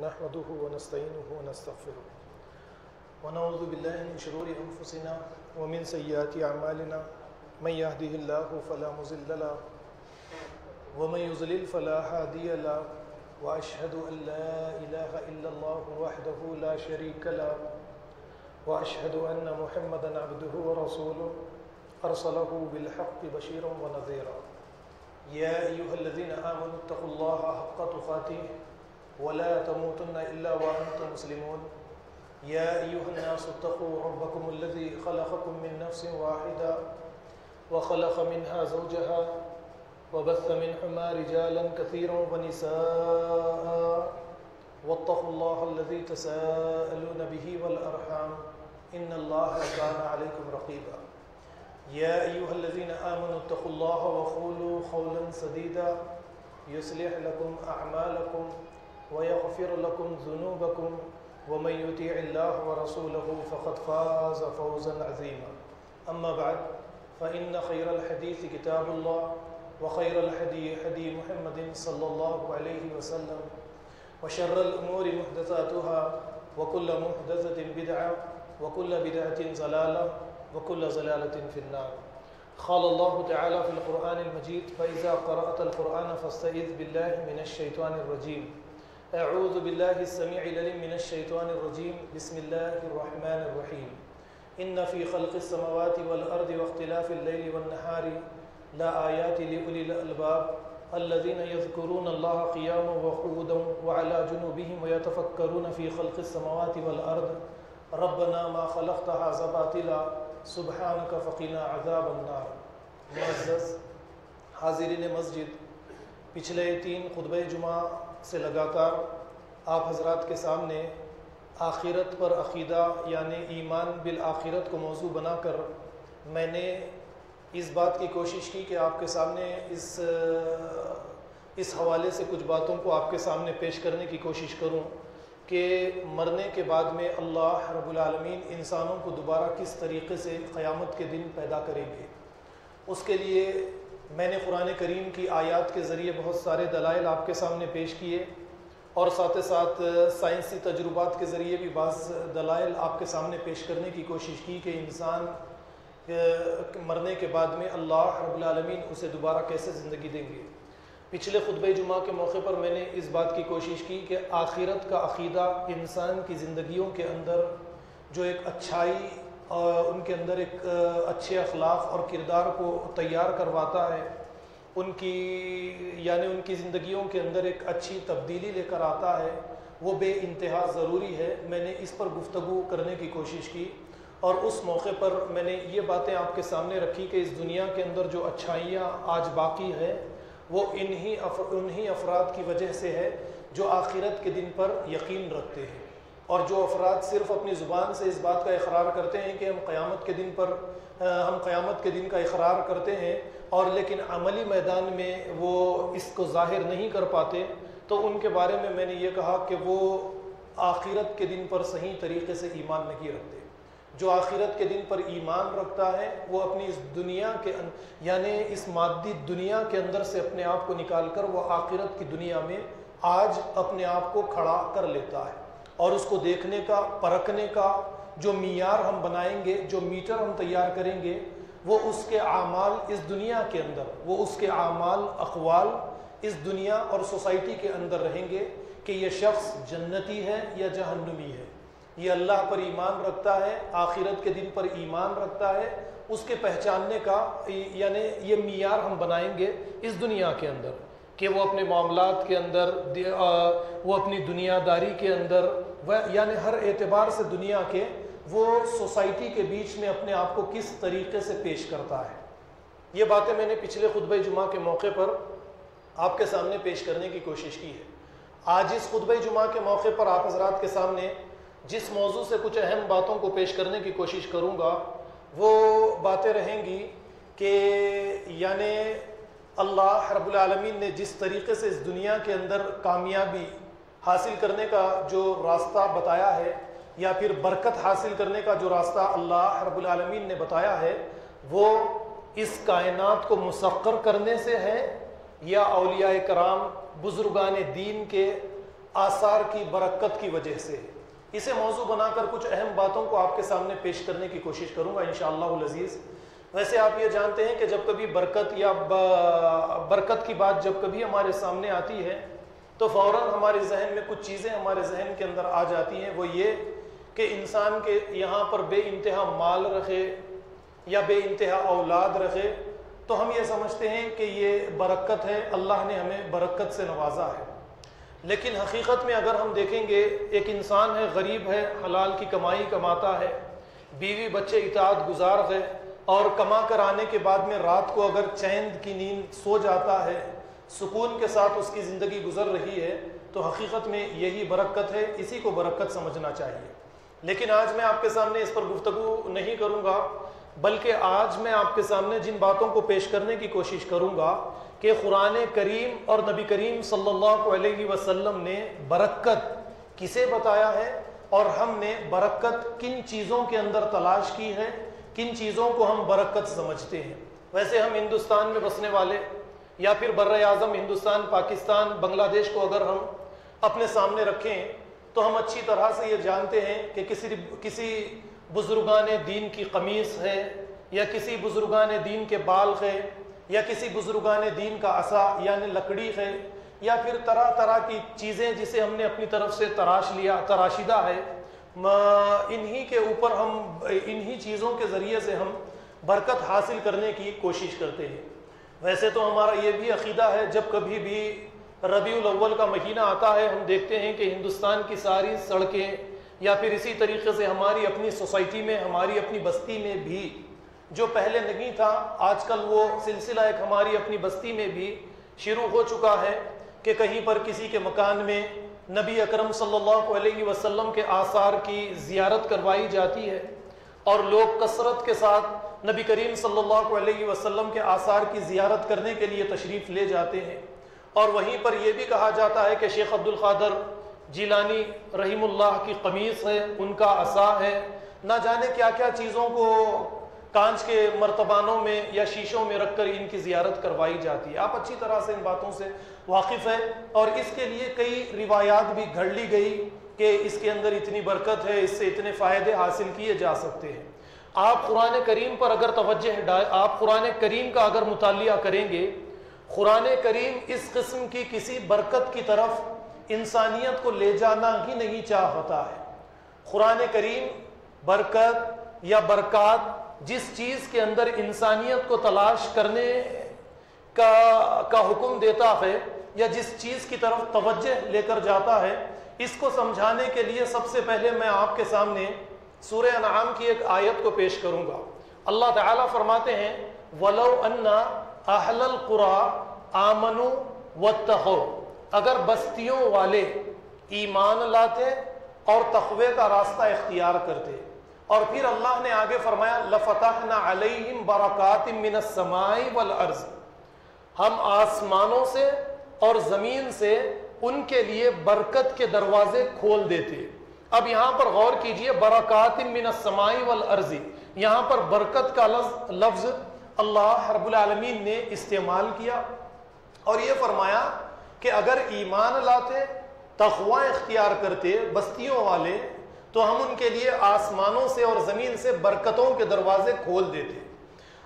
نحمده ونستعينه ونستغفره ونعوذ بالله من شرور أنفسنا ومن سيئات أعمالنا من يهده الله فلا مضل له ومن يضلل فلا هادي له وأشهد أن لا إله إلا الله وحده لا شريك له وأشهد أن محمدا عبده ورسوله أرسله بالحق بشيرا ونذيرا يا أيها الذين آمنوا اتقوا الله حق تقاته ولا تموتن إلا وأنتم مسلمون يا أيها الناس اتقوا ربكم الذي خلقكم من نفس واحدة وخلق منها زوجها وبث منهما رجالا كثيرا ونساء واتقوا الله الذي تساءلون به والأرحام إن الله كان عليكم رقيبا يا أيها الذين آمنوا اتقوا الله وقولوا قولا سديدا يصلح لكم أعمالكم ويغفر لكم ذنوبكم ومن يطيع الله ورسوله فقد فاز فوزا عظيما أما بعد فإن خير الحديث كتاب الله وخير الهدي هدي محمد صلى الله عليه وسلم وشر الأمور محدثاتها وكل محدثة بدعة وكل بدعة ضلالة وكل ضلالة في النار قال الله تعالى في القرآن المجيد فإذا قرأت القرآن فاستعذ بالله من الشيطان الرجيم أعوذ بالله السميع العليم من الشيطان الرجيم بسم الله الرحمن الرحيم إن في خلق السماوات والأرض واختلاف الليل والنهار لآيات لأولي الألباب الذين يذكرون الله قياما وقعودا وعلى جنوبهم ويتفكرون في خلق السماوات والأرض ربنا ما خلقت هذا باطلا سبحانك فقنا عذاب النار. معزز حاضرین مسجد، پچھلے 3 خطبہ جمعہ سے لگاتار آپ حضرات کے سامنے آخرت پر عقیدہ یعنی ایمان بالآخرت کو موضوع بنا کر میں نے اس بات کی کوشش کی کہ آپ کے سامنے اس حوالے سے کچھ باتوں کو آپ کے سامنے پیش کرنے کی کوشش کروں کہ مرنے کے بعد میں اللہ رب العالمین انسانوں کو دوبارہ کس طریقے سے قیامت کے دن پیدا کریں گے. اس کے لیے میں نے قرآن کریم کی آیات کے ذریعے بہت سارے دلائل آپ کے سامنے پیش کیے اور ساتھ سائنسی تجربات کے ذریعے بھی بعض دلائل آپ کے سامنے پیش کرنے کی کوشش کی کہ انسان مرنے کے بعد میں اللہ رب العالمین اسے دوبارہ کیسے زندگی دیں گے. پچھلے خطبہ جمعہ کے موقع پر میں نے اس بات کی کوشش کی کہ آخرت کا عقیدہ انسان کی زندگیوں کے اندر جو ایک اچھائی اور ان کے اندر ایک اچھے اخلاق اور کردار کو تیار کرواتا ہے، ان کی زندگیوں کے اندر ایک اچھی تبدیلی لے کر آتا ہے، وہ بے انتہا ضروری ہے. میں نے اس پر گفتگو کرنے کی کوشش کی اور اس موقع پر میں نے یہ باتیں آپ کے سامنے رکھی کہ اس دنیا کے اندر جو اچھائیاں آج باقی ہیں وہ انہی افراد کی وجہ سے ہے جو آخرت کے دن پر یقین رکھتے ہیں، اور جو افراد صرف اپنی زبان سے اس بات کا اقرار کرتے ہیں کہ ہم قیامت کے دن کا اقرار کرتے ہیں اور لیکن عملی میدان میں وہ اس کو ظاہر نہیں کر پاتے، تو ان کے بارے میں میں نے یہ کہا کہ وہ آخرت کے دن پر صحیح طریقے سے ایمان نہیں رکھتے. جو آخرت کے دن پر ایمان رکھتا ہے وہ اپنی اس دنیا کے یعنی اس مادی دنیا کے اندر سے اپنے آپ کو نکال کر وہ آخرت کی دنیا میں آج اپنے آپ کو کھڑا کر لیتا ہے، اور اس کو دیکھنے کا پرکھنے کا جو معیار ہم بنائیں گے، جو میٹر ہم تیار کریں گے، وہ اس کے اعمال اس دنیا کے اندر، وہ اس کے اعمال اقوال اس دنیا اور سوسائٹی کے اندر رہیں گے کہ یہ شخص جنتی ہے یا جہنمی ہے، یہ اللہ پر ایمان رکھتا ہے، آخرت کے دن پر ایمان رکھتا ہے. اس کے پہچاننے کا یعنی یہ معیار ہم بنائیں گے اس دنیا کے اندر کہ وہ اپنے معاملات کے اندر، وہ اپنی دنیا داری کے اندر، یعنی ہر اعتبار سے دنیا کے وہ سوسائٹی کے بیچ میں اپنے آپ کو کس طریقے سے پیش کرتا ہے. یہ باتیں میں نے پچھلے خطبہ جمعہ کے موقع پر آپ کے سامنے پیش کرنے کی کوشش کی ہے. آج اس خطبہ جمعہ کے موقع پر آپ حضرات کے سامنے جس موضوع سے کچھ اہم باتوں کو پیش کرنے کی کوشش کروں گا وہ باتیں رہیں گی کہ یعنی اللہ رب العالمین نے جس طریقے سے اس دنیا کے اندر کامیابی حاصل کرنے کا جو راستہ بتایا ہے یا پھر برکت حاصل کرنے کا جو راستہ اللہ رب العالمین نے بتایا ہے وہ اس کائنات کو مسخر کرنے سے ہے یا اولیاء کرام بزرگان دین کے آثار کی برکت کی وجہ سے اسے موضوع بنا کر کچھ اہم باتوں کو آپ کے سامنے پیش کرنے کی کوشش کروں گا انشاءاللہ العزیز۔ ویسے آپ یہ جانتے ہیں کہ جب کبھی برکت یا برکت کی بات جب کبھی ہمارے سامنے آتی ہے تو فوراً ہمارے ذہن میں کچھ چیزیں ہمارے ذہن کے اندر آ جاتی ہیں، وہ یہ کہ انسان کے یہاں پر بے انتہا مال رکھے یا بے انتہا اولاد رکھے تو ہم یہ سمجھتے ہیں کہ یہ برکت ہے، اللہ نے ہمیں برکت سے نوازا ہے۔ لیکن حقیقت میں اگر ہم دیکھیں گے، ایک انسان ہے، غریب ہے، حلال کی کمائی کماتا ہے، بیوی بچے اطاعت گزار ہے، اور کما کر آنے کے بعد میں رات کو اگر چین کی نیند سو جاتا ہے، سکون کے ساتھ اس کی زندگی گزر رہی ہے، تو حقیقت میں یہی برکت ہے، اسی کو برکت سمجھنا چاہیے۔ لیکن آج میں آپ کے سامنے اس پر گفتگو نہیں کروں گا، بلکہ آج میں آپ کے سامنے جن باتوں کو پیش کرنے کی کوشش کروں گا کہ قرآن کریم اور نبی کریم صلی اللہ علیہ وسلم نے برکت کسے بتایا ہے، اور ہم نے برکت کن چیزوں کے اندر تلاش کی ہے، کن چیزوں کو ہم برکت سمجھتے ہیں۔ ویسے ہم ہندوستان میں بسنے والے یا پھر بر اعظم ہندوستان، پاکستان، بنگلہ دیش کو اگر ہم اپنے سامنے رکھیں تو ہم اچھی طرح سے یہ جانتے ہیں کہ کسی بزرگان دین کی قمیص ہے، یا کسی بزرگان دین کے بال ہے، یا کسی بزرگان دین کا عصا یعنی لکڑی ہے، یا پھر طرح طرح کی چیزیں جسے ہم نے اپنی طرف سے تراشیدہ ہے، انہی کے اوپر انہی چیزوں کے ذریعے سے ہم برکت حاصل کرنے کی کوشش کرتے ہیں۔ ویسے تو ہمارا یہ بھی عقیدہ ہے، جب کبھی بھی ربیع الاول کا مہینہ آتا ہے، ہم دیکھتے ہیں کہ ہندوستان کی ساری سڑکیں یا پھر اسی طریقے سے ہماری اپنی سوسائٹی میں، ہماری اپنی بستی میں بھی جو پہلے نہیں تھا، آج کل وہ سلسلہ ایک ہماری اپنی بستی میں بھی شروع ہو چکا ہے کہ کہیں پر کسی کے مکان میں نبی اکرم صلی اللہ علیہ وسلم کے آثار کی زیارت کروائی جاتی ہے، اور لوگ کثرت کے ساتھ نبی کریم صلی اللہ علیہ وسلم کے آثار کی زیارت کرنے کے لیے تشریف لے جاتے ہیں۔ اور وہیں پر یہ بھی کہا جاتا ہے کہ شیخ عبد القادر جیلانی رحم اللہ کی قمیص ہے، ان کا عصا ہے، نہ جانے کیا کیا چیزوں کو کانچ کے مرتبانوں میں یا شیشوں میں رکھ کر ان کی زیارت کروائی جاتی ہے۔ آپ اچھی طرح سے ان باتوں سے واقف ہیں، اور اس کے لیے کئی روایات بھی گھڑ لی گئی کہ اس کے اندر اتنی برکت ہے، اس سے اتنے فائدے حاصل کیے جا سکتے ہیں۔ آپ قرآن کریم پر اگر آپ قرآن کریم کا اگر مطالعہ کریں گے، قرآن کریم اس قسم کی کسی برکت کی طرف انسانیت کو لے جانا ہی نہیں چاہتا ہے۔ قرآن کریم برکت یا برکات جس چیز کے اندر انسانیت کو تلاش کرنے کا حکم دیتا ہے، یا جس چیز کی طرف توجہ لے کر جاتا ہے، اس کو سمجھانے کے لیے سب سے پہلے میں آپ کے سامنے سورہ انعام کی ایک آیت کو پیش کروں گا۔ اللہ تعالیٰ فرماتے ہیں وَلَوْ أَنَّ أَهْلَ الْقُرَىٰ آمَنُوا وَاتَّقَوْا، اگر بستیوں والے ایمان لاتے اور تقوی کا راستہ اختیار کرتے، اور پھر اللہ نے آگے فرمایا لَفَتَحْنَا عَلَيْهِمْ بَرَكَاتٍ مِّنَ السَّمَاءِ وَالْأَرْضِ، ہم آسمانوں سے اور زمین سے ان کے لیے برکت کے دروازے کھول دیتے۔ اب یہاں پر غور کیجئے، برکات من السماء والارض، یہاں پر برکت کا لفظ اللہ رب العالمین نے استعمال کیا، اور یہ فرمایا کہ اگر ایمان لاتے، تقوی اختیار کرتے بستیوں والے، تو ہم ان کے لیے آسمانوں سے اور زمین سے برکتوں کے دروازے کھول دیتے۔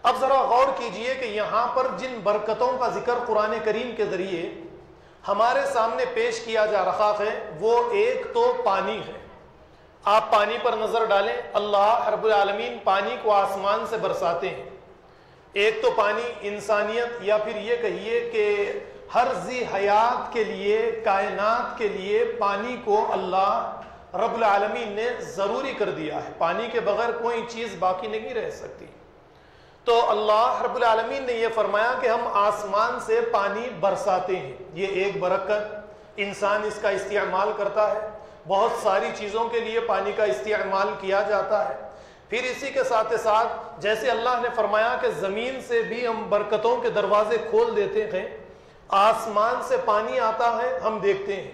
اب ذرا غور کیجئے کہ یہاں پر جن برکتوں کا ذکر قرآن کریم کے ذریعے ہمارے سامنے پیش کیا جا رہا ہے، وہ ایک تو پانی ہے۔ آپ پانی پر نظر ڈالیں، اللہ رب العالمین پانی کو آسمان سے برساتے ہیں۔ ایک تو پانی انسانیت یا پھر یہ کہیے کہ ہر ذی حیات کے لیے، کائنات کے لیے پانی کو اللہ رب العالمین نے ضروری کر دیا ہے۔ پانی کے بغیر کوئی چیز باقی نہیں رہ سکتی۔ تو اللہ رب العالمین نے یہ فرمایا کہ ہم آسمان سے پانی برساتے ہیں، یہ ایک برکت، انسان اس کا استعمال کرتا ہے، بہت ساری چیزوں کے لیے پانی کا استعمال کیا جاتا ہے۔ پھر اسی کے ساتھ ساتھ جیسے اللہ نے فرمایا کہ زمین سے بھی ہم برکتوں کے دروازے کھول دیتے ہیں، آسمان سے پانی آتا ہے، ہم دیکھتے ہیں،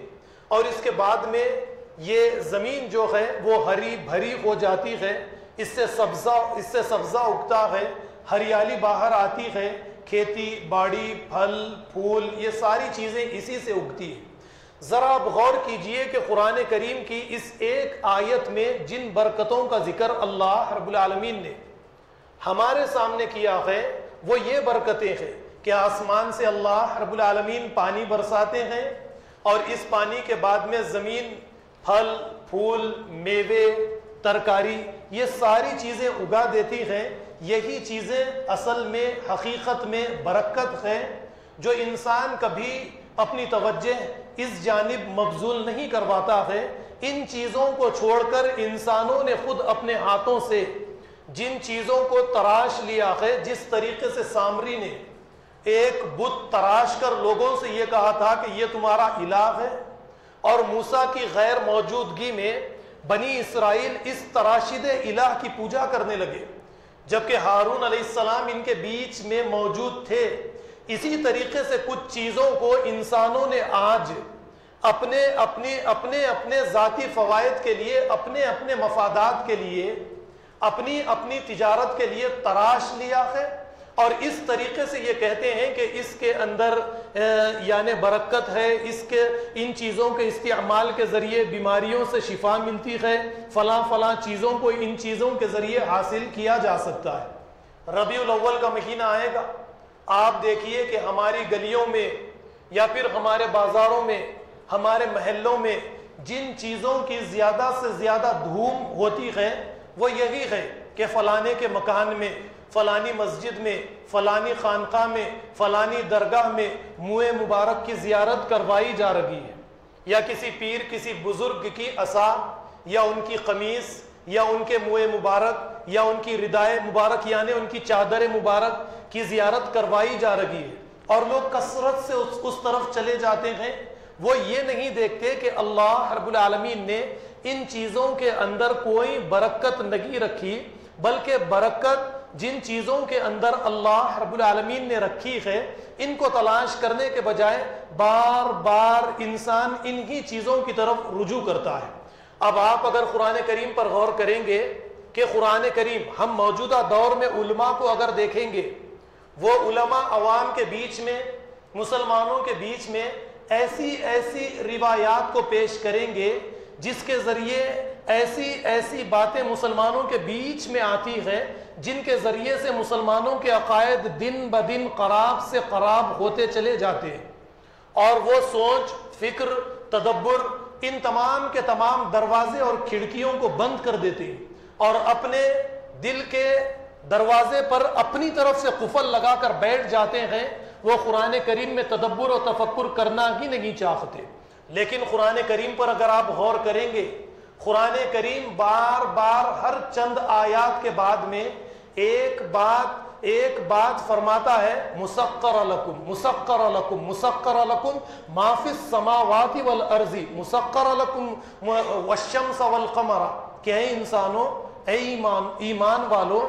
اور اس کے بعد میں یہ زمین جو ہے وہ ہری بھری ہو جاتی ہے، اس سے سبزہ اگتا ہے، ہریالی باہر آتی ہے، کھیتی باڑی، پھل پھول، یہ ساری چیزیں اسی سے اگتی ہیں۔ ذرا آپ غور کیجئے کہ قرآن کریم کی اس ایک آیت میں جن برکتوں کا ذکر اللہ رب العالمین نے ہمارے سامنے کیا ہے وہ یہ برکتیں ہیں کہ آسمان سے اللہ رب العالمین پانی برساتے ہیں اور اس پانی کے بعد میں زمین پھل پھول میوے ترکاری یہ ساری چیزیں اگا دیتی ہیں. یہی چیزیں اصل میں حقیقت میں برکت ہے جو انسان کبھی اپنی توجہ اس جانب مبذول نہیں کرواتا ہے. ان چیزوں کو چھوڑ کر انسانوں نے خود اپنے ہاتھوں سے جن چیزوں کو تراش لیا ہے, جس طریقے سے سامری نے ایک بت تراش کر لوگوں سے یہ کہا تھا کہ یہ تمہارا الہ ہے, اور موسیٰ کی غیر موجودگی میں بنی اسرائیل اس تراشد الہ کی پوجا کرنے لگے جبکہ ہارون علیہ السلام ان کے بیچ میں موجود تھے. اسی طریقے سے کچھ چیزوں کو انسانوں نے آج اپنے اپنے ذاتی فوائد کے لیے, اپنے اپنے مفادات کے لیے, اپنی تجارت کے لیے تراش لیا ہے, اور اس طریقے سے یہ کہتے ہیں کہ اس کے اندر یعنی برکت ہے, اس کے ان چیزوں کے استعمال کے ذریعے بیماریوں سے شفا ملتی ہے, فلاں فلاں چیزوں کو ان چیزوں کے ذریعے حاصل کیا جا سکتا ہے. ربیع الاول کا مہینہ آئے گا, آپ دیکھیے کہ ہماری گلیوں میں یا پھر ہمارے بازاروں میں ہمارے محلوں میں جن چیزوں کی زیادہ سے زیادہ دھوم ہوتی ہے وہ یہی ہے کہ فلانے کے مکان میں, فلانی مسجد میں, فلانی خانقاہ میں, فلانی درگاہ میں منہ مبارک کی زیارت کروائی جا رہی ہے, یا کسی پیر کسی بزرگ کی عصا یا ان کی قمیص یا ان کے منہ مبارک یا ان کی ردائے مبارک یعنی ان کی چادر مبارک کی زیارت کروائی جا رہی ہے, اور لوگ کثرت سے اس طرف چلے جاتے ہیں. وہ یہ نہیں دیکھتے کہ اللہ رب العالمین نے ان چیزوں کے اندر کوئی برکت نہیں رکھی, بلکہ برکت جن چیزوں کے اندر اللہ رب العالمین نے رکھی ہے ان کو تلاش کرنے کے بجائے بار بار انسان انہی چیزوں کی طرف رجوع کرتا ہے. اب آپ اگر قرآن کریم پر غور کریں گے کہ قرآن کریم ہم موجودہ دور میں علماء کو اگر دیکھیں گے, وہ علماء عوام کے بیچ میں, مسلمانوں کے بیچ میں ایسی روایات کو پیش کریں گے جس کے ذریعے ایسی باتیں مسلمانوں کے بیچ میں آتی ہے جن کے ذریعے سے مسلمانوں کے عقائد دن بدن خراب سے خراب ہوتے چلے جاتے ہیں, اور وہ سوچ فکر تدبر ان تمام کے تمام دروازے اور کھڑکیوں کو بند کر دیتے ہیں, اور اپنے دل کے دروازے پر اپنی طرف سے قفل لگا کر بیٹھ جاتے ہیں. وہ قرآن کریم میں تدبر و تفکر کرنا ہی نہیں چاہتے. لیکن قرآن کریم پر اگر آپ غور کریں گے, قرآن کریم بار بار ہر چند آیات کے بعد میں ایک بات فرماتا ہے, مسخر لکم ما فی السماوات والارض مسخر لکم والشمس والقمر, کہ اے انسانوں, اے ایمان والو,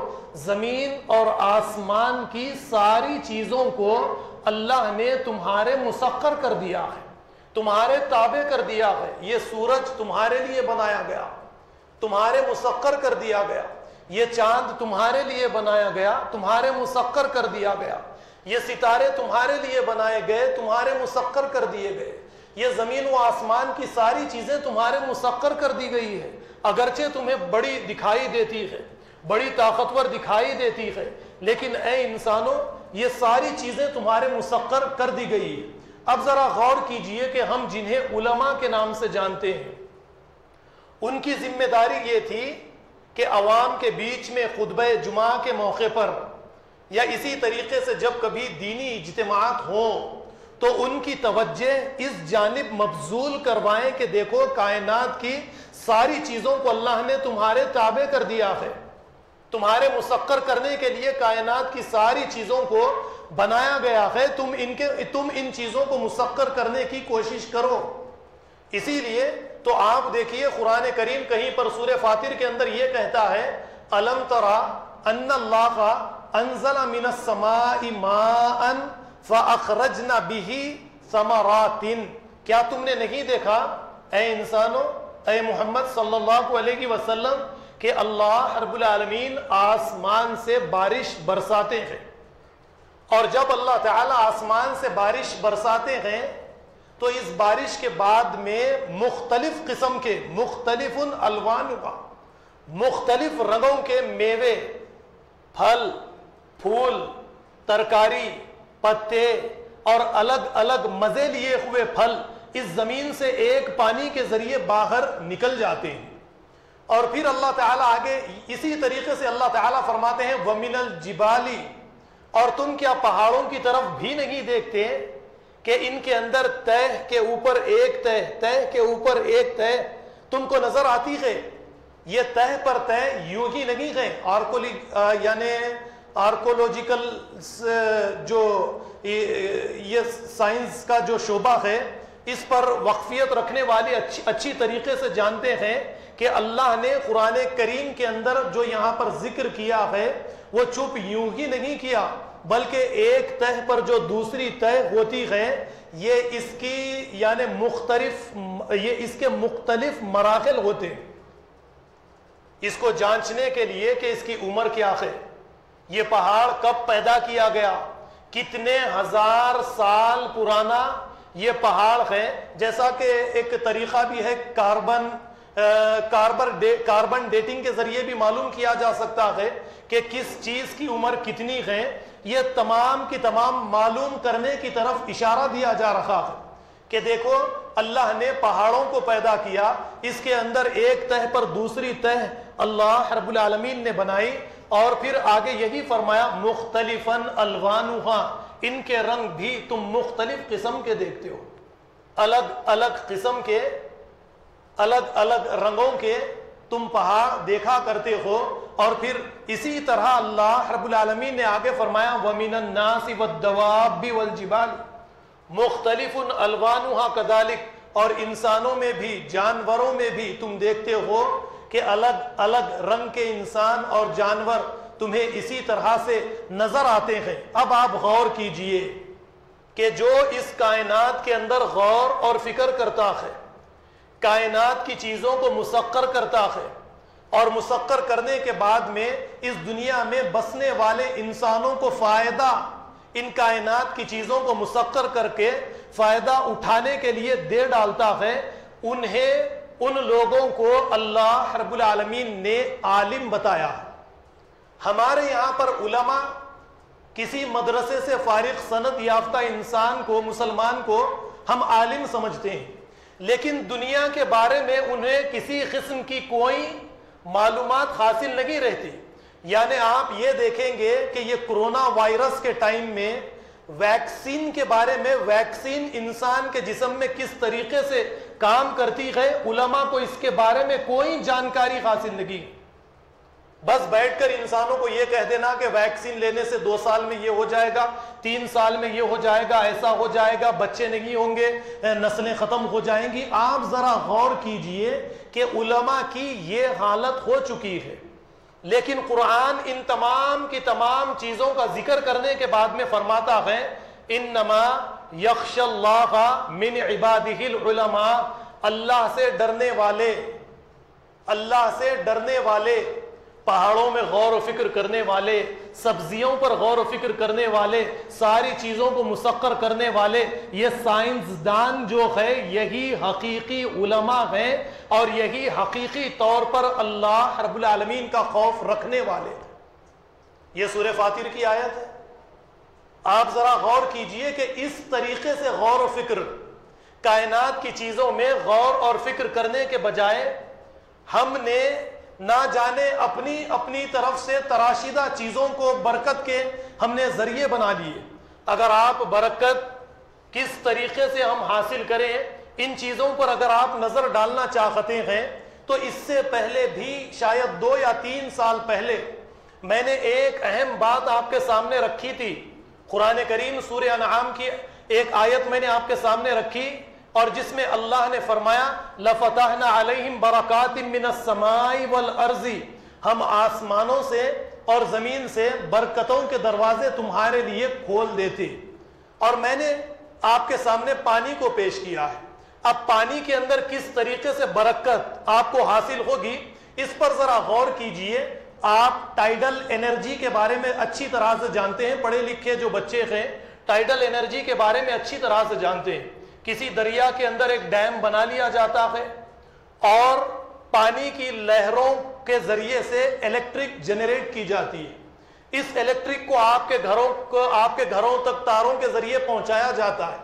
زمین اور آسمان کی ساری چیزوں کو اللہ نے تمہارے مسخر کر دیا ہے, تمہارے تابع کر دیا ہے. یہ سورج تمہارے لیے بنایا گیا, تمہارے مسخر کر دیا گیا. یہ چاند تمہارے لیے بنایا گیا, تمہارے مسخر کر دیا گیا. یہ ستارے تمہارے لیے بنائے گئے, تمہارے مسخر کر دیے گئے. یہ زمین و آسمان کی ساری چیزیں تمہارے مسخر کر دی گئی ہے. اگرچہ تمہیں بڑی دکھائی دیتی ہے, بڑی طاقتور دکھائی دیتی ہے, لیکن اے انسانوں یہ ساری چیزیں تمہارے مسخر کر دی گئی ہے. اب ذرا غور کیجئے کہ ہم جنہیں علماء کے نام سے جانتے ہیں, ان کی ذمہ داری یہ تھی کہ عوام کے بیچ میں خطبہ جمعہ کے موقع پر یا اسی طریقے سے جب کبھی دینی اجتماعات ہوں تو ان کی توجہ اس جانب مبذول کروائیں کہ دیکھو کائنات کی ساری چیزوں کو اللہ نے تمہارے تابع کر دیا ہے, تمہارے مسخر کرنے کے لیے کائنات کی ساری چیزوں کو بنایا گیا ہے, تم ان چیزوں کو مسخر کرنے کی کوشش کرو. اسی لیے تو آپ دیکھیے قرآن کریم کہیں پر سورہ فاطر کے اندر یہ کہتا ہے, الم ترى ان اللہ انزل من السماء ماء فاخرجنا به ثمرات, کیا تم نے نہیں دیکھا اے انسانوں, اے محمد صلی اللہ علیہ وسلم, کہ اللہ رب العالمین آسمان سے بارش برساتے ہیں, اور جب اللہ تعالی آسمان سے بارش برساتے ہیں تو اس بارش کے بعد میں مختلف قسم کے مختلف الوان کا مختلف رنگوں کے میوے، پھل، پھول، ترکاری، پتے اور الگ الگ مزے لیے ہوئے پھل اس زمین سے ایک پانی کے ذریعے باہر نکل جاتے ہیں۔ اور پھر اللہ تعالیٰ آگے اسی طریقے سے اللہ تعالیٰ فرماتے ہیں وَمِنَ الْجِبَالِ، اور تم کیا پہاڑوں کی طرف بھی نہیں دیکھتے کہ ان کے اندر تہ کے اوپر ایک تہ، تہ کے اوپر ایک تہ تم کو نظر آتی ہے؟ یہ تہ پر تہ یوں ہی نہیں ہے، یعنی آرکولوجیکل جو یہ سائنس کا جو شعبہ ہے اس پر وقفیت رکھنے والے اچھی طریقے سے جانتے ہیں کہ اللہ نے قرآن کریم کے اندر جو یہاں پر ذکر کیا ہے وہ چپ یوں ہی نہیں کیا، بلکہ ایک تہ پر جو دوسری تہ ہوتی ہے یہ اس کی یعنی اس کے مختلف مراحل ہوتے ہیں، اس کو جانچنے کے لیے کہ اس کی عمر کیا ہے، یہ پہاڑ کب پیدا کیا گیا، کتنے ہزار سال پرانا یہ پہاڑ ہے۔ جیسا کہ ایک طریقہ بھی ہے کاربن ڈیٹنگ کے ذریعے بھی معلوم کیا جا سکتا ہے کہ کس چیز کی عمر کتنی ہے، یہ تمام کی تمام معلوم کرنے کی طرف اشارہ دیا جا رہا ہے کہ دیکھو اللہ نے پہاڑوں کو پیدا کیا، اس کے اندر ایک تہ پر دوسری تہ اللہ رب العالمین نے بنائی، اور پھر آگے یہی فرمایا مختلفاً الوانھا، ان کے رنگ بھی تم مختلف قسم کے دیکھتے ہو، الگ الگ قسم کے الگ الگ رنگوں کے تم پہاڑ دیکھا کرتے ہو۔ اور پھر اسی طرح اللہ رب العالمین نے آگے فرمایا وَمِنَ النَّاسِ وَالدَّوَابِّ وَالْجِبَالِ مُخْتَلِفٌ أَلْوَانُهَا كَذَلِكَ، اور انسانوں میں بھی جانوروں میں بھی تم دیکھتے ہو کہ الگ الگ رنگ کے انسان اور جانور تمہیں اسی طرح سے نظر آتے ہیں۔ اب آپ غور کیجئے کہ جو اس کائنات کے اندر غور اور فکر کرتا ہے، کائنات کی چیزوں کو مسخر کرتا ہے، اور مسخر کرنے کے بعد میں اس دنیا میں بسنے والے انسانوں کو فائدہ، ان کائنات کی چیزوں کو مسخر کر کے فائدہ اٹھانے کے لیے دے ڈالتا ہے، ان لوگوں کو اللہ رب العالمین نے عالم بتایا۔ ہمارے یہاں پر علماء کسی مدرسے سے فارغ سند یافتہ انسان کو، مسلمان کو ہم عالم سمجھتے ہیں، لیکن دنیا کے بارے میں انہیں کسی قسم کی کوئی معلومات حاصل نہیں رہتی۔ یعنی آپ یہ دیکھیں گے کہ یہ کرونا وائرس کے ٹائم میں ویکسین کے بارے میں، ویکسین انسان کے جسم میں کس طریقے سے کام کرتی ہے، علماء کو اس کے بارے میں کوئی جانکاری حاصل نہیں۔ بس بیٹھ کر انسانوں کو یہ کہہ دینا کہ ویکسین لینے سے 2 سال میں یہ ہو جائے گا، 3 سال میں یہ ہو جائے گا، ایسا ہو جائے گا، بچے نہیں ہوں گے، نسلیں ختم ہو جائیں گی۔ آپ ذرا غور کیجئے کہ علماء کی یہ حالت ہو چکی ہے، لیکن قرآن ان تمام کی تمام چیزوں کا ذکر کرنے کے بعد میں فرماتا ہے انما یخشی اللہ من عبادہ العلماء، اللہ سے ڈرنے والے، پہاڑوں میں غور و فکر کرنے والے، سبزیوں پر غور و فکر کرنے والے، ساری چیزوں کو مسخر کرنے والے، یہ سائنسدان جو ہے یہی حقیقی علماء ہیں، اور یہی حقیقی طور پر اللہ رب العالمین کا خوف رکھنے والے۔ یہ سورہ فاطر کی آیت ہے۔ آپ ذرا غور کیجئے کہ اس طریقے سے غور و فکر، کائنات کی چیزوں میں غور اور فکر کرنے کے بجائے ہم نے نہ جانے اپنی طرف سے تراشیدہ چیزوں کو برکت کے ہم نے ذریعے بنا لیے۔ اگر آپ برکت کس طریقے سے ہم حاصل کریں، ان چیزوں پر اگر آپ نظر ڈالنا چاہتے ہیں تو اس سے پہلے بھی شاید 2 یا 3 سال پہلے میں نے ایک اہم بات آپ کے سامنے رکھی تھی۔ قرآن کریم سورہ انعام کی ایک آیت میں نے آپ کے سامنے رکھی، اور جس میں اللہ نے فرمایا لَفَتَحْنَا عَلَيْهِمْ بَرَكَاتٍ مِّنَ السَّمَاءِ وَالْأَرْضِ، ہم آسمانوں سے اور زمین سے برکتوں کے دروازے تمہارے لیے کھول دیتے۔ اور میں نے آپ کے سامنے پانی کو پیش کیا ہے۔ اب پانی کے اندر کس طریقے سے برکت آپ کو حاصل ہوگی، اس پر ذرا غور کیجئے۔ آپ ٹائیڈل انرجی کے بارے میں اچھی طرح سے جانتے ہیں، پڑھے لکھے جو بچے ہیں ٹائیڈل انرجی کے بارے میں اچھی طرح سے جانتے ہیں کسی دریا کے اندر ایک ڈیم بنا لیا جاتا ہے اور پانی کی لہروں کے ذریعے سے الیکٹرک جنریٹ کی جاتی ہے. اس الیکٹرک کو آپ کے گھروں تک تاروں کے ذریعے پہنچایا جاتا ہے.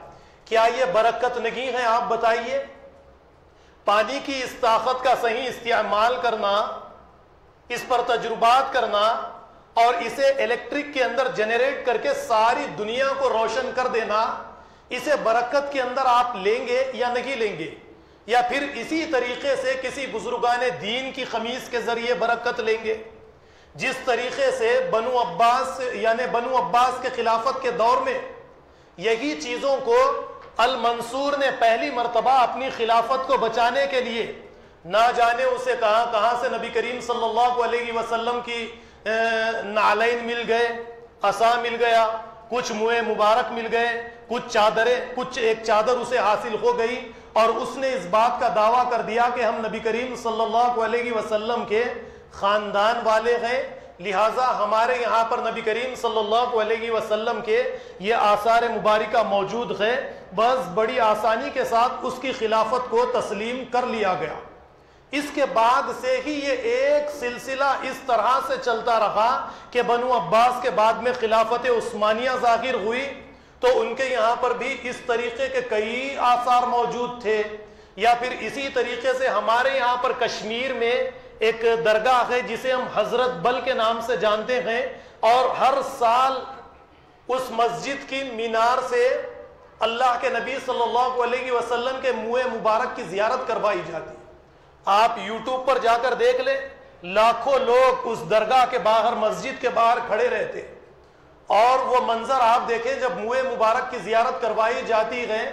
کیا یہ برکت نہیں ہے؟ آپ بتائیے. پانی کی اس طاقت کا صحیح استعمال کرنا، اس پر تجربات کرنا اور اسے الیکٹرک کے اندر جنریٹ کر کے ساری دنیا کو روشن کر دینا، اسے برکت کے اندر آپ لیں گے یا نہیں لیں گے؟ یا پھر اسی طریقے سے کسی بزرگان دین کی خمیس کے ذریعے برکت لیں گے؟ جس طریقے سے بنو عباس کے خلافت کے دور میں یہی چیزوں کو المنصور نے پہلی مرتبہ اپنی خلافت کو بچانے کے لیے نہ جانے اسے کہاں سے نبی کریم صلی اللہ علیہ وسلم کی نعلین مل گئے، عصا مل گیا، کچھ موئے مبارک مل گئے، کچھ ایک چادر اسے حاصل ہو گئی، اور اس نے اس بات کا دعویٰ کر دیا کہ ہم نبی کریم صلی اللہ علیہ وسلم کے خاندان والے ہیں، لہٰذا ہمارے یہاں پر نبی کریم صلی اللہ علیہ وسلم کے یہ آثار مبارکہ موجود ہے. بس بڑی آسانی کے ساتھ اس کی خلافت کو تسلیم کر لیا گیا. اس کے بعد سے ہی یہ ایک سلسلہ اس طرح سے چلتا رہا کہ بنو عباس کے بعد میں خلافت عثمانیہ ظاہر ہوئی تو ان کے یہاں پر بھی اس طریقے کے کئی آثار موجود تھے. یا پھر اسی طریقے سے ہمارے یہاں پر کشمیر میں ایک درگاہ ہے جسے ہم حضرت بل کے نام سے جانتے ہیں، اور ہر سال اس مسجد کی مینار سے اللہ کے نبی صلی اللہ علیہ وسلم کے منہ مبارک کی زیارت کروائی جاتی. آپ یوٹیوب پر جا کر دیکھ لیں، لاکھوں لوگ اس درگاہ کے باہر، مسجد کے باہر کھڑے رہتے، اور وہ منظر آپ دیکھیں جب منہ مبارک کی زیارت کروائی جاتی ہے،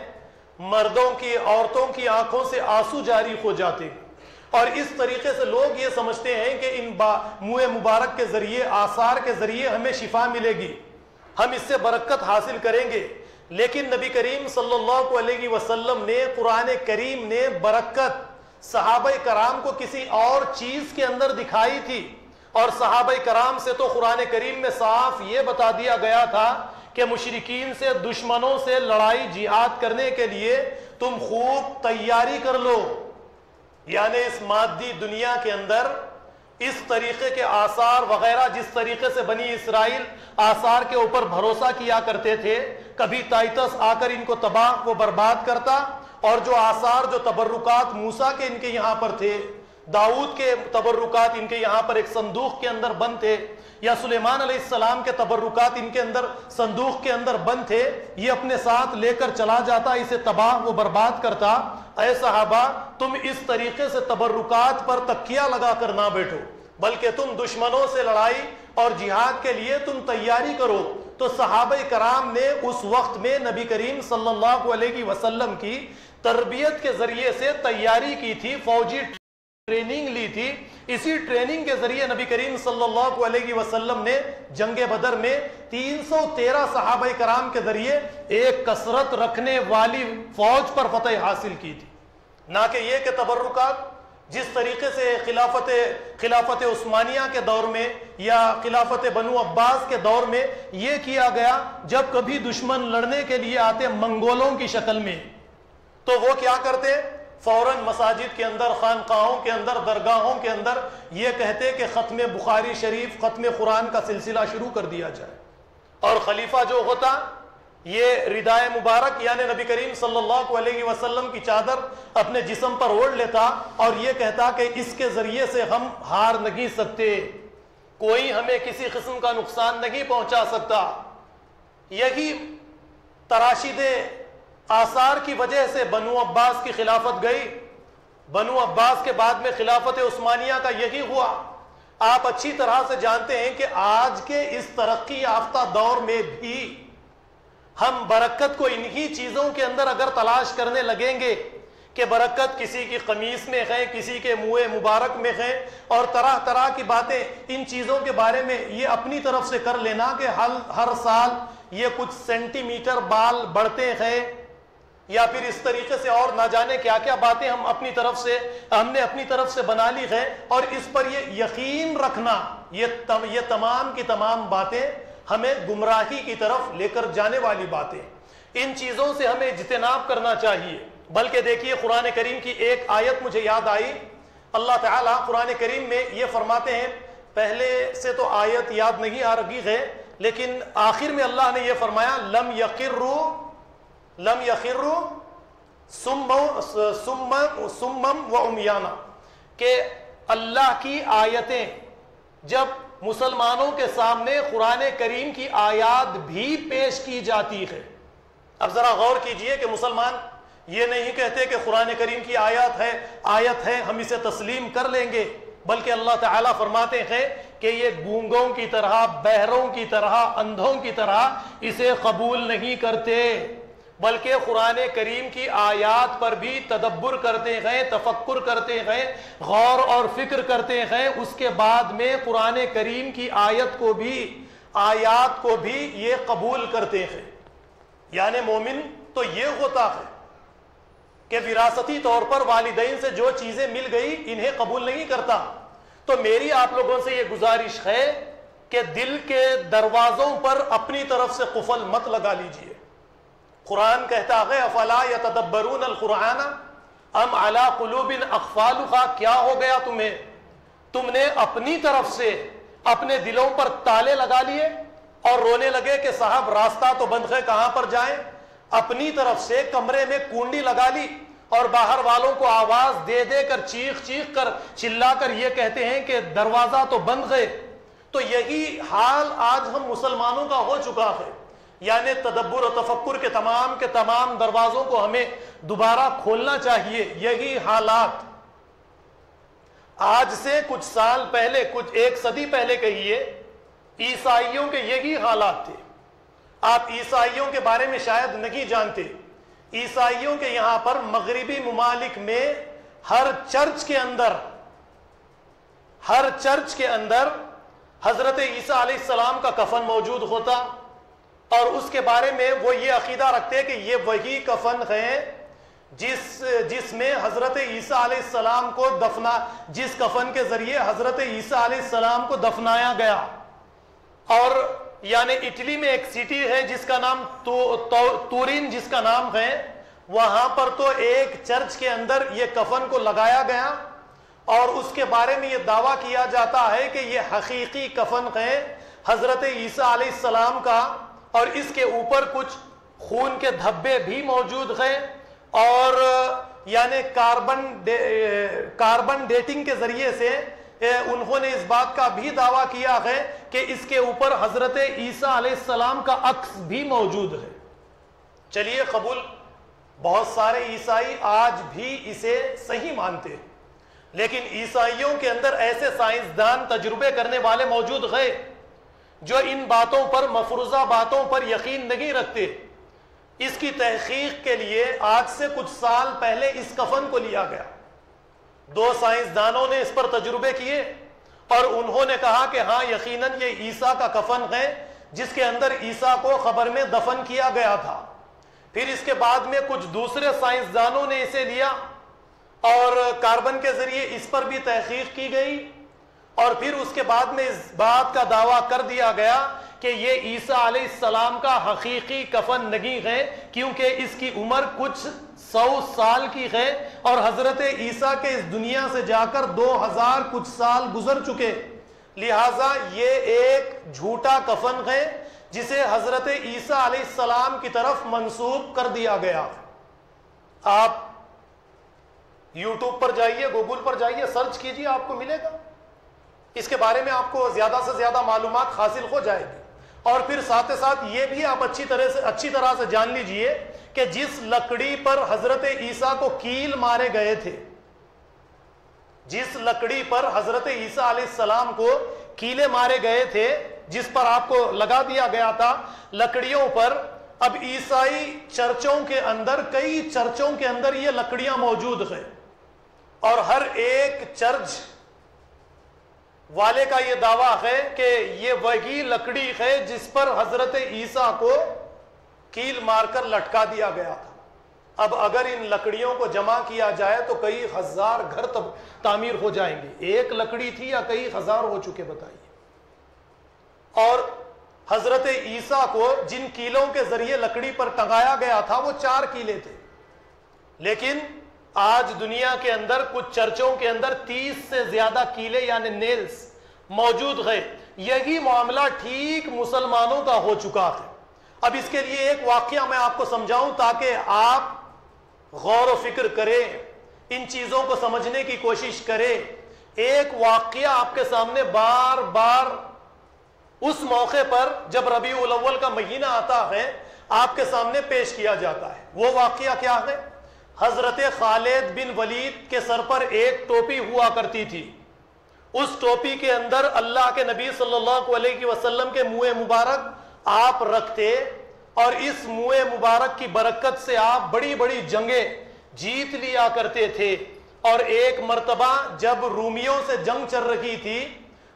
مردوں کی عورتوں کی آنکھوں سے آنسو جاری ہو جاتے. اور اس طریقے سے لوگ یہ سمجھتے ہیں کہ ان منہ مبارک کے ذریعے، آثار کے ذریعے ہمیں شفا ملے گی، ہم اس سے برکت حاصل کریں گے. لیکن نبی کریم صلی اللہ علیہ وسلم نے، قرآن کریم نے برکت صحابہ کرام کو کسی اور چیز کے اندر دکھائی تھی. اور صحابہ کرام سے تو قرآن کریم میں صاف یہ بتا دیا گیا تھا کہ مشرکین سے، دشمنوں سے لڑائی جہاد کرنے کے لیے تم خوب تیاری کر لو. یعنی اس مادی دنیا کے اندر اس طریقے کے آثار وغیرہ، جس طریقے سے بنی اسرائیل آثار کے اوپر بھروسہ کیا کرتے تھے، کبھی تائتس آ کر ان کو تباہ و برباد کرتا، اور جو آثار، جو تبرکات موسیٰ کے ان کے یہاں پر تھے، داؤد کے تبرکات ان کے یہاں پر ایک صندوق کے اندر بند تھے، یا سلیمان علیہ السلام کے تبرکات ان کے اندر صندوق کے اندر بند تھے، یہ اپنے ساتھ لے کر چلا جاتا، اسے تباہ و برباد کرتا. اے صحابہ، تم اس طریقے سے تبرکات پر تکیہ لگا کر نہ بیٹھو، بلکہ تم دشمنوں سے لڑائی اور جہاد کے لیے تم تیاری کرو. تو صحابہ کرام نے اس وقت میں نبی کریم صلی اللہ علیہ وسلم کی تربیت کے ذریعے سے تیاری کی تھی، فوجی ٹریننگ لی تھی. اسی ٹریننگ کے ذریعے نبی کریم صلی اللہ علیہ وسلم نے جنگ بدر میں 313 صحابہ کرام کے ذریعے ایک کثرت رکھنے والی فوج پر فتح حاصل کی تھی. نہ کہ یہ کہ تبرکات جس طریقے سے خلافت عثمانیہ کے دور میں یا خلافت بنو عباس کے دور میں یہ کیا گیا، جب کبھی دشمن لڑنے کے لیے آتے منگولوں کی شکل میں تو وہ کیا کرتے، فوراً مساجد کے اندر، خانقاہوں کے اندر، درگاہوں کے اندر یہ کہتے کہ ختم بخاری شریف، ختم قرآن کا سلسلہ شروع کر دیا جائے. اور خلیفہ جو ہوتا یہ ردائے مبارک یعنی نبی کریم صلی اللہ علیہ وسلم کی چادر اپنے جسم پر اوڑھ لیتا اور یہ کہتا کہ اس کے ذریعے سے ہم ہار نہیں سکتے، کوئی ہمیں کسی قسم کا نقصان نہیں پہنچا سکتا. یہی تراشید آثار کی وجہ سے بنو عباس کی خلافت گئی. بنو عباس کے بعد میں خلافت عثمانیہ کا یہی ہوا. آپ اچھی طرح سے جانتے ہیں کہ آج کے اس ترقی یافتہ دور میں بھی ہم برکت کو انہی چیزوں کے اندر اگر تلاش کرنے لگیں گے کہ برکت کسی کی قمیص میں ہے، کسی کے منہ مبارک میں ہے، اور طرح طرح کی باتیں، ان چیزوں کے بارے میں یہ اپنی طرف سے کر لینا کہ ہر سال یہ کچھ سینٹی میٹر بال بڑھتے ہیں، یا پھر اس طریقے سے اور نہ جانے کیا کیا باتیں ہم نے اپنی طرف سے بنا لی ہے، اور اس پر یہ یقین رکھنا، یہ تمام کی تمام باتیں ہمیں گمراہی کی طرف لے کر جانے والی باتیں. ان چیزوں سے ہمیں اجتناب کرنا چاہیے. بلکہ دیکھیے قرآن کریم کی ایک آیت مجھے یاد آئی. اللہ تعالیٰ قرآن کریم میں یہ فرماتے ہیں, پہلے سے تو آیت یاد نہیں آ رہی ہے لیکن آخر میں اللہ نے یہ فرمایا لم یخروا سمم و عمیانا, کہ اللہ کی آیتیں جب مسلمانوں کے سامنے قرآن کریم کی آیات بھی پیش کی جاتی ہے. اب ذرا غور کیجئے کہ مسلمان یہ نہیں کہتے کہ قرآن کریم کی آیت ہے ہم اسے تسلیم کر لیں گے, بلکہ اللہ تعالیٰ فرماتے ہیں کہ یہ گونگوں کی طرح, بہروں کی طرح, اندھوں کی طرح اسے قبول نہیں کرتے, بلکہ قرآن کریم کی آیات پر بھی تدبر کرتے ہیں, تفکر کرتے ہیں, غور اور فکر کرتے ہیں. اس کے بعد میں قرآن کریم کی آیات کو بھی یہ قبول کرتے ہیں. یعنی مومن تو یہ ہوتا ہے کہ وراثتی طور پر والدین سے جو چیزیں مل گئی انہیں قبول نہیں کرتا. تو میری آپ لوگوں سے یہ گزارش ہے کہ دل کے دروازوں پر اپنی طرف سے قفل مت لگا لیجئے. قرآن کہتا ہے افلا یتدبرون القرآن ام علی قلوب اقفالها, کیا ہو گیا تم نے اپنی طرف سے اپنے دلوں پر تالے لگا لیے اور رونے لگے کہ صاحب راستہ تو بند ہے, کہاں پر جائیں. اپنی طرف سے کمرے میں کنڈی لگا لی اور باہر والوں کو آواز دے کر چیخ کر چلا کر یہ کہتے ہیں کہ دروازہ تو بند ہے. تو یہی حال آج ہم مسلمانوں کا ہو چکا ہے. یعنی تدبر و تفکر کے تمام دروازوں کو ہمیں دوبارہ کھولنا چاہیے. یہی حالات آج سے کچھ سال پہلے, کچھ ایک صدی پہلے کہیے, عیسائیوں کے یہی حالات تھے. آپ عیسائیوں کے بارے میں شاید نہیں جانتے. عیسائیوں کے یہاں پر مغربی ممالک میں ہر چرچ کے اندر حضرت عیسیٰ علیہ السلام کا کفن موجود ہوتا, اور اس کے بارے میں وہ یہ عقیدہ رکھتے کہ یہ وہی کفن ہے جس میں حضرت عیسیٰ علیہ السلام کو جس کفن کے ذریعے حضرت عیسیٰ علیہ السلام کو دفنایا گیا. اور یعنی اٹلی میں ایک سٹی ہے جس کا نام تورین جس کا نام ہے, وہاں پر تو ایک چرچ کے اندر یہ کفن کو لگایا گیا اور اس کے بارے میں یہ دعویٰ کیا جاتا ہے کہ یہ حقیقی کفن ہے حضرت عیسیٰ علیہ السلام کا, اور اس کے اوپر کچھ خون کے دھبے بھی موجود ہیں. اور یعنی کاربن ڈیٹنگ کے ذریعے سے انہوں نے اس بات کا بھی دعویٰ کیا ہے کہ اس کے اوپر حضرت عیسیٰ علیہ السلام کا عکس بھی موجود ہے. چلیے قبول, بہت سارے عیسائی آج بھی اسے صحیح مانتے ہیں, لیکن عیسائیوں کے اندر ایسے سائنسدان تجربے کرنے والے موجود ہیں جو ان باتوں پر, مفروضہ باتوں پر یقین نہیں رکھتے. اس کی تحقیق کے لیے آج سے کچھ سال پہلے اس کفن کو لیا گیا. 2 سائنسدانوں نے اس پر تجربے کیے اور انہوں نے کہا کہ ہاں یقیناً یہ عیسیٰ کا کفن ہے جس کے اندر عیسیٰ کو قبر میں دفن کیا گیا تھا. پھر اس کے بعد میں کچھ دوسرے سائنسدانوں نے اسے لیا اور کاربن کے ذریعے اس پر بھی تحقیق کی گئی, اور پھر اس کے بعد میں اس بات کا دعویٰ کر دیا گیا کہ یہ عیسیٰ علیہ السلام کا حقیقی کفن نہیں ہے کیونکہ اس کی عمر کچھ 100 سال کی ہے اور حضرت عیسیٰ کے اس دنیا سے جا کر 2000 کچھ سال گزر چکے, لہٰذا یہ ایک جھوٹا کفن ہے جسے حضرت عیسیٰ علیہ السلام کی طرف منسوب کر دیا گیا. آپ یوٹیوب پر جائیے, گوگل پر جائیے, سرچ کیجیے, آپ کو ملے گا. اس کے بارے میں آپ کو زیادہ سے زیادہ معلومات حاصل ہو جائے گی. اور پھر ساتھ ساتھ یہ بھی آپ اچھی طرح سے جان لیجئے کہ جس لکڑی پر حضرت عیسیٰ کو کیل مارے گئے تھے, جس لکڑی پر حضرت عیسیٰ علیہ السلام کو کیلے مارے گئے تھے, جس پر آپ کو لگا دیا گیا تھا لکڑیوں پر, اب عیسائی چرچوں کے اندر, کئی چرچوں کے اندر یہ لکڑیاں موجود ہیں اور ہر ایک چرچ والے کا یہ دعویٰ ہے کہ یہ وہی لکڑی ہے جس پر حضرت عیسیٰ کو کیل مار کر لٹکا دیا گیا تھا. اب اگر ان لکڑیوں کو جمع کیا جائے تو کئی ہزار گھر تعمیر ہو جائیں گے. ایک لکڑی تھی یا کئی ہزار ہو چکے بتائیے. اور حضرت عیسیٰ کو جن کیلوں کے ذریعے لکڑی پر ٹنگایا گیا تھا وہ 4 کیلے تھے، لیکن آج دنیا کے اندر کچھ چرچوں کے اندر 30 سے زیادہ کیلے یعنی نیلز موجود ہیں۔ یہی معاملہ ٹھیک مسلمانوں کا ہو چکا ہے۔ اب اس کے لیے ایک واقعہ میں آپ کو سمجھاؤں تاکہ آپ غور و فکر کریں، ان چیزوں کو سمجھنے کی کوشش کریں۔ ایک واقعہ آپ کے سامنے بار بار اس موقع پر جب ربیع الاول کا مہینہ آتا ہے آپ کے سامنے پیش کیا جاتا ہے۔ وہ واقعہ کیا ہے؟ حضرت خالد بن ولید کے سر پر ایک ٹوپی ہوا کرتی تھی، اس ٹوپی کے اندر اللہ کے نبی صلی اللہ علیہ وسلم کے منہ مبارک آپ رکھتے، اور اس منہ مبارک کی برکت سے آپ بڑی بڑی جنگیں جیت لیا کرتے تھے۔ اور ایک مرتبہ جب رومیوں سے جنگ چل رہی تھی،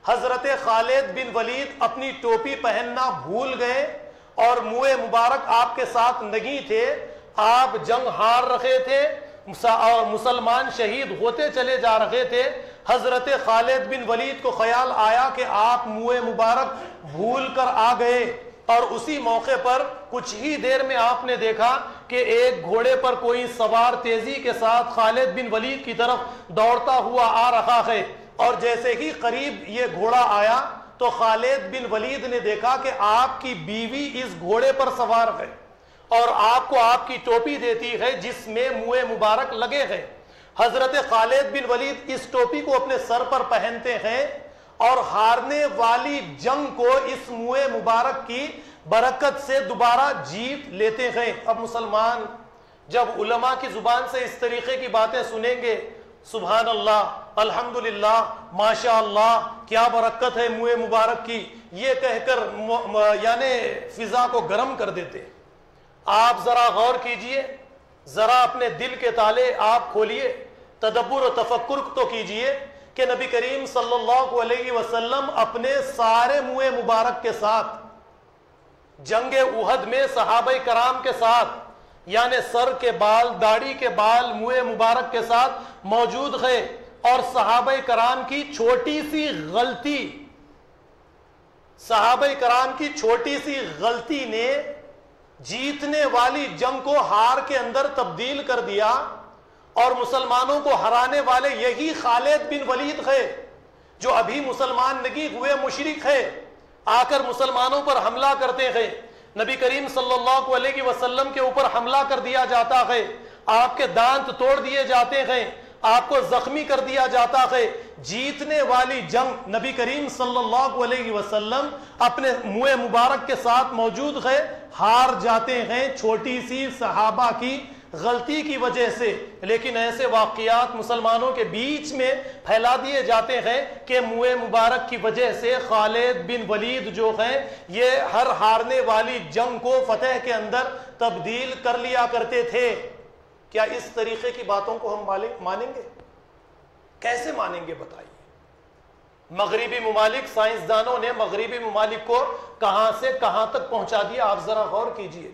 حضرت خالد بن ولید اپنی ٹوپی پہننا بھول گئے اور منہ مبارک آپ کے ساتھ نہیں تھے، آپ جنگ ہار رہے تھے اور مسلمان شہید ہوتے چلے جا رہے تھے۔ حضرت خالد بن ولید کو خیال آیا کہ آپ منہ مبارک بھول کر آ گئے، اور اسی موقع پر کچھ ہی دیر میں آپ نے دیکھا کہ ایک گھوڑے پر کوئی سوار تیزی کے ساتھ خالد بن ولید کی طرف دوڑتا ہوا آ رہا ہے، اور جیسے ہی قریب یہ گھوڑا آیا تو خالد بن ولید نے دیکھا کہ آپ کی بیوی اس گھوڑے پر سوار ہے اور آپ کو آپ کی ٹوپی دیتی ہے جس میں منہ مبارک لگے ہیں۔ حضرت خالد بن ولید اس ٹوپی کو اپنے سر پر پہنتے ہیں اور ہارنے والی جنگ کو اس منہ مبارک کی برکت سے دوبارہ جیت لیتے ہیں۔ اب مسلمان جب علماء کی زبان سے اس طریقے کی باتیں سنیں گے، سبحان اللہ، الحمدللہ، ماشاء اللہ، کیا برکت ہے منہ مبارک کی، یہ کہہ کر یعنی فضا کو گرم کر دیتے۔ آپ ذرا غور کیجئے، ذرا اپنے دل کے تالے آپ کھولیے، تدبر و تفکر تو کیجئے کہ نبی کریم صلی اللہ علیہ وسلم اپنے سارے منہ مبارک کے ساتھ جنگ احد میں صحابہ کرام کے ساتھ یعنی سر کے بال، داڑھی کے بال منہ مبارک کے ساتھ موجود ہے، اور صحابہ کرام کی چھوٹی سی غلطی نے جیتنے والی جنگ کو ہار کے اندر تبدیل کر دیا، اور مسلمانوں کو ہرانے والے یہی خالد بن ولید ہے جو ابھی مسلمان نہیں ہوئے مشرک ہے، آ کر مسلمانوں پر حملہ کرتے ہیں۔ نبی کریم صلی اللہ علیہ وسلم کے اوپر حملہ کر دیا جاتا ہے، آپ کے دانت توڑ دیے جاتے ہیں، آپ کو زخمی کر دیا جاتا ہے۔ جیتنے والی جنگ نبی کریم صلی اللہ علیہ وسلم اپنے منہ مبارک کے ساتھ موجود ہے، ہار جاتے ہیں چھوٹی سی صحابہ کی غلطی کی وجہ سے۔ لیکن ایسے واقعات مسلمانوں کے بیچ میں پھیلا دیے جاتے ہیں کہ منہ مبارک کی وجہ سے خالد بن ولید جو ہیں یہ ہر ہارنے والی جنگ کو فتح کے اندر تبدیل کر لیا کرتے تھے۔ کیا اس طریقے کی باتوں کو ہم مانیں گے؟ کیسے مانیں گے بتائیے؟ مغربی ممالک، سائنسدانوں نے مغربی ممالک کو کہاں سے کہاں تک پہنچا دیا، آپ ذرا غور کیجئے۔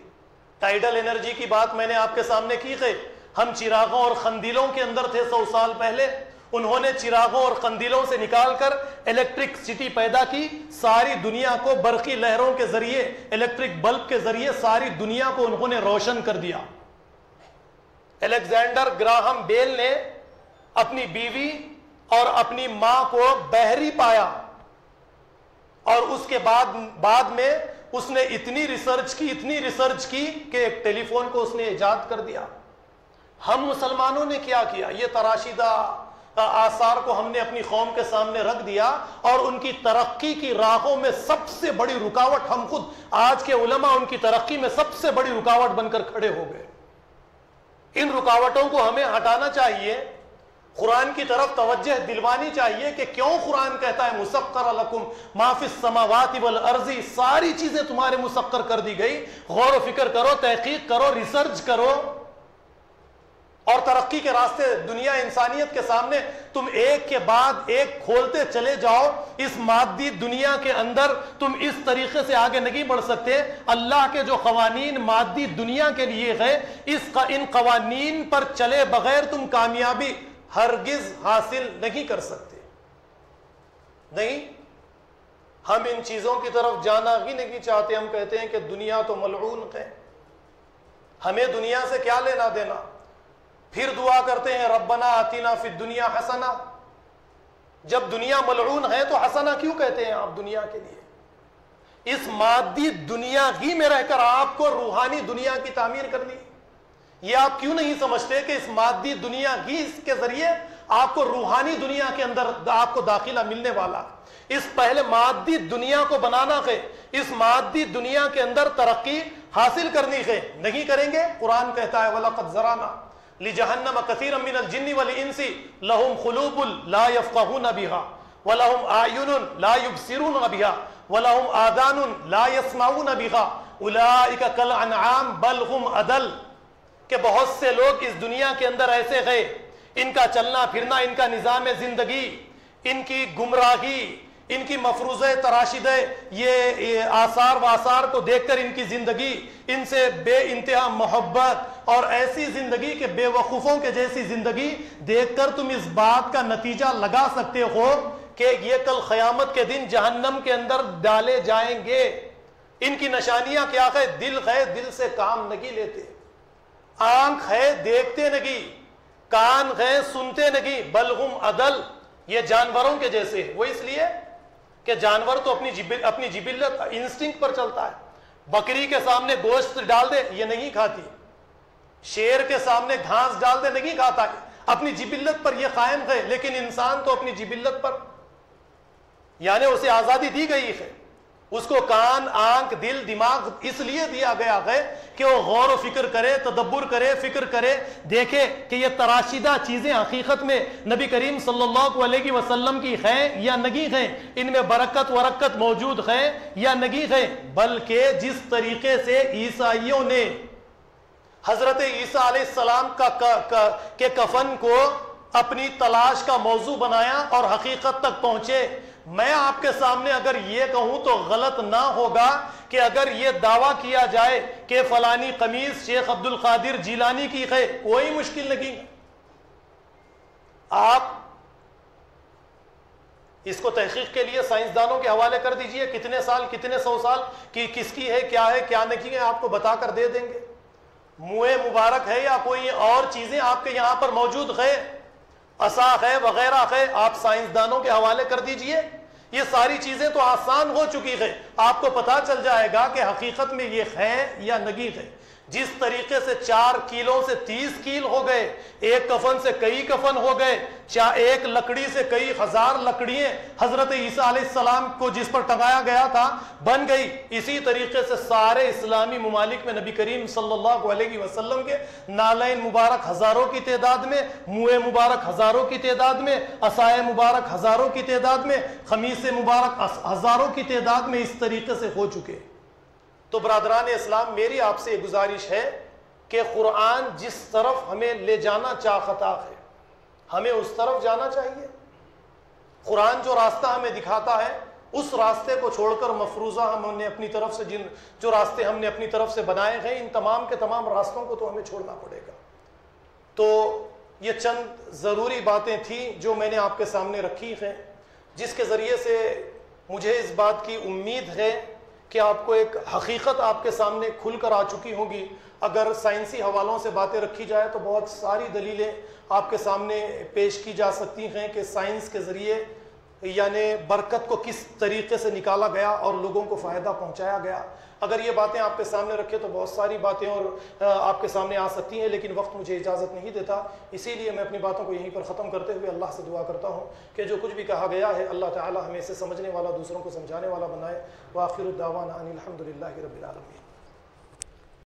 ٹائیڈل انرجی کی بات میں نے آپ کے سامنے کی ہے، ہم چراغوں اور قندیلوں کے اندر تھے 100 سال پہلے، انہوں نے چراغوں اور قندیلوں سے نکال کر الیکٹرکسٹی پیدا کی، ساری دنیا کو برقی لہروں کے ذریعے، الیکٹرک بلب کے ذریعے ساری دنیا کو انہوں نے روشن کر دیا۔ الیگزینڈر گراہم بیل نے اپنی بیوی اور اپنی ماں کو بحری پایا، اور اس کے بعد میں اس نے اتنی ریسرچ کی کہ ایک ٹیلی فون کو اس نے ایجاد کر دیا۔ ہم مسلمانوں نے کیا کیا؟ یہ تراشیدہ آثار کو ہم نے اپنی قوم کے سامنے رکھ دیا، اور ان کی ترقی کی راہوں میں سب سے بڑی رکاوٹ ہم خود، آج کے علماء ان کی ترقی میں سب سے بڑی رکاوٹ بن کر کھڑے ہو گئے۔ ان رکاوٹوں کو ہمیں ہٹانا چاہیے، قرآن کی طرف توجہ دلوانی چاہیے کہ کیوں قرآن کہتا ہے مسخر لکم ما فی السماوات والارض، ساری چیزیں تمہارے مسخر کر دی گئی۔ غور و فکر کرو، تحقیق کرو، ریسرچ کرو، اور ترقی کے راستے دنیا انسانیت کے سامنے تم ایک کے بعد ایک کھولتے چلے جاؤ۔ اس مادی دنیا کے اندر تم اس طریقے سے آگے نہیں بڑھ سکتے۔ اللہ کے جو قوانین مادی دنیا کے لیے ہے، ان قوانین پر چلے بغیر تم کامیابی ہرگز حاصل نہیں کر سکتے۔ نہیں، ہم ان چیزوں کی طرف جانا ہی نہیں چاہتے. ہم کہتے ہیں کہ دنیا تو ملعون ہے, ہمیں دنیا سے کیا لینا دینا. پھر دعا کرتے ہیں ربنا آتنا فی الدنیا حسنہ. جب دنیا ملعون ہے تو حسنہ کیوں کہتے ہیں آپ دنیا کے لیے؟ اس مادی دنیا ہی میں رہ کر آپ کو روحانی دنیا کی تعمیر کرنی. یہ آپ کیوں نہیں سمجھتے کہ اس مادی دنیا ہی اس کے ذریعے آپ کو روحانی دنیا کے اندر آپ کو داخلہ ملنے والا. اس پہلے مادی دنیا کو بنانا ہے, اس مادی دنیا کے اندر ترقی حاصل کرنی ہے. نہیں کریں گے. قرآن کہتا ہے وَلَقَدْ ذَرَانَا لِجَهَنَّمَ كَثِيرًا مِّنَ الْجِنِّ وَالْإِنسِ لَهُمْ قُلُوبٌ لَا يَفْقَهُونَ بِهَا وَلَهُمْ أَعْيُنٌ لَا يُبْصِرُونَ بِهَا وَلَهُمْ آذَانٌ لَا يَسْمَعُونَ بِهَا أُولَٰئِكَ كَالْأَنْعَامِ بَلْ هُمْ أَضَلُّ. کہ بہت سے لوگ اس دنیا کے اندر ایسے ہیں, ان کا چلنا پھرنا, ان کا نظام زندگی, ان کی گمراہی, ان کی مفروضہ تراشد, یہ آثار و آثار کو دیکھ کر ان کی زندگی, ان سے بے انتہا محبت اور ایسی زندگی کہ بے وقوفوں کے جیسی زندگی دیکھ کر تم اس بات کا نتیجہ لگا سکتے ہو کہ یہ کل قیامت کے دن جہنم کے اندر ڈالے جائیں گے. ان کی نشانیاں کیا ہے؟ دل ہے, دل سے کام نہیں لیتے, آنکھ ہے دیکھتے نہیں, کان ہے سنتے نہیں, بل ہم عدل, یہ جانوروں کے جیسے. وہ اس لیے کہ جانور تو اپنی جبلت انسٹنکٹ پر چلتا ہے. بکری کے سامنے گوشت ڈال دے یہ نہیں کھاتی, شیر کے سامنے گھاس ڈال دے نہیں کھاتا, اپنی جبلت پر یہ قائم ہے. لیکن انسان تو اپنی جبلت پر, یعنی اسے آزادی دی گئی ہے, اس کو کان, آنکھ, دل, دماغ اس لیے دیا گیا ہے کہ وہ غور و فکر کرے, تدبر کرے, فکر کرے, دیکھے کہ یہ تراشیدہ چیزیں حقیقت میں نبی کریم صلی اللہ علیہ وسلم کی ہیں یا نہیں ہیں, ان میں برکت ورکت موجود ہے یا نہیں ہے. بلکہ جس طریقے سے عیسائیوں نے حضرت عیسیٰ علیہ السلام کے کفن کو اپنی تلاش کا موضوع بنایا اور حقیقت تک پہنچے. میں آپ کے سامنے اگر یہ کہوں تو غلط نہ ہوگا کہ اگر یہ دعویٰ کیا جائے کہ فلانی قمیص شیخ عبد القادر جیلانی کی ہے, کوئی مشکل نہیں. آپ اس کو تحقیق کے لیے سائنسدانوں کے حوالے کر دیجئے, کتنے سال کتنے سو سال کی کس کی ہے کیا نہیں ہے, آپ کو بتا کر دے دیں گے. منہ مبارک ہے یا کوئی اور چیزیں آپ کے یہاں پر موجود ہے, عصا ہے وغیرہ ہے, آپ سائنسدانوں کے حوالے کر دیجئے. یہ ساری چیزیں تو آسان ہو چکی ہے, آپ کو پتا چل جائے گا کہ حقیقت میں یہ ہے یا نہیں ہے. جس طریقے سے 4 کیلوں سے 30 کیل ہو گئے, ایک کفن سے کئی کفن ہو گئے, ایک لکڑی سے کئی ہزار لکڑیاں حضرت عیسیٰ علیہ السلام کو جس پر ٹنگایا گیا تھا بن گئی. اسی طریقے سے سارے اسلامی ممالک میں نبی کریم صلی اللہ علیہ وسلم کے نالین مبارک ہزاروں کی تعداد میں, منہ مبارک ہزاروں کی تعداد میں, عصائے مبارک ہزاروں کی تعداد میں, خمیس مبارک ہزاروں کی تعداد میں اس طریقے سے ہو چکے. تو برادران اسلام, میری آپ سے گزارش ہے کہ قرآن جس طرف ہمیں لے جانا چاہتا ہے ہمیں اس طرف جانا چاہیے. قرآن جو راستہ ہمیں دکھاتا ہے اس راستے کو چھوڑ کر مفروضہ ہم نے اپنی طرف سے جو راستے ہم نے اپنی طرف سے بنائے ہیں, ان تمام کے تمام راستوں کو تو ہمیں چھوڑنا پڑے گا. تو یہ چند ضروری باتیں تھیں جو میں نے آپ کے سامنے رکھی ہیں, جس کے ذریعے سے مجھے اس بات کی امید ہے کہ آپ کو ایک حقیقت آپ کے سامنے کھل کر آ چکی ہوگی. اگر سائنسی حوالوں سے باتیں رکھی جائے تو بہت ساری دلیلیں آپ کے سامنے پیش کی جا سکتی ہیں کہ سائنس کے ذریعے یعنی برکت کو کس طریقے سے نکالا گیا اور لوگوں کو فائدہ پہنچایا گیا. اگر یہ باتیں آپ کے سامنے رکھے تو بہت ساری باتیں اور آپ کے سامنے آ سکتی ہیں, لیکن وقت مجھے اجازت نہیں دیتا. اسی لیے میں اپنی باتوں کو یہیں پر ختم کرتے ہوئے اللہ سے دعا کرتا ہوں کہ جو کچھ بھی کہا گیا ہے اللہ تعالی ہمیں اسے سمجھنے والا, دوسروں کو سمجھانے والا بنائے. وآخر الدعوانا ان الحمد للہ رب العالمین.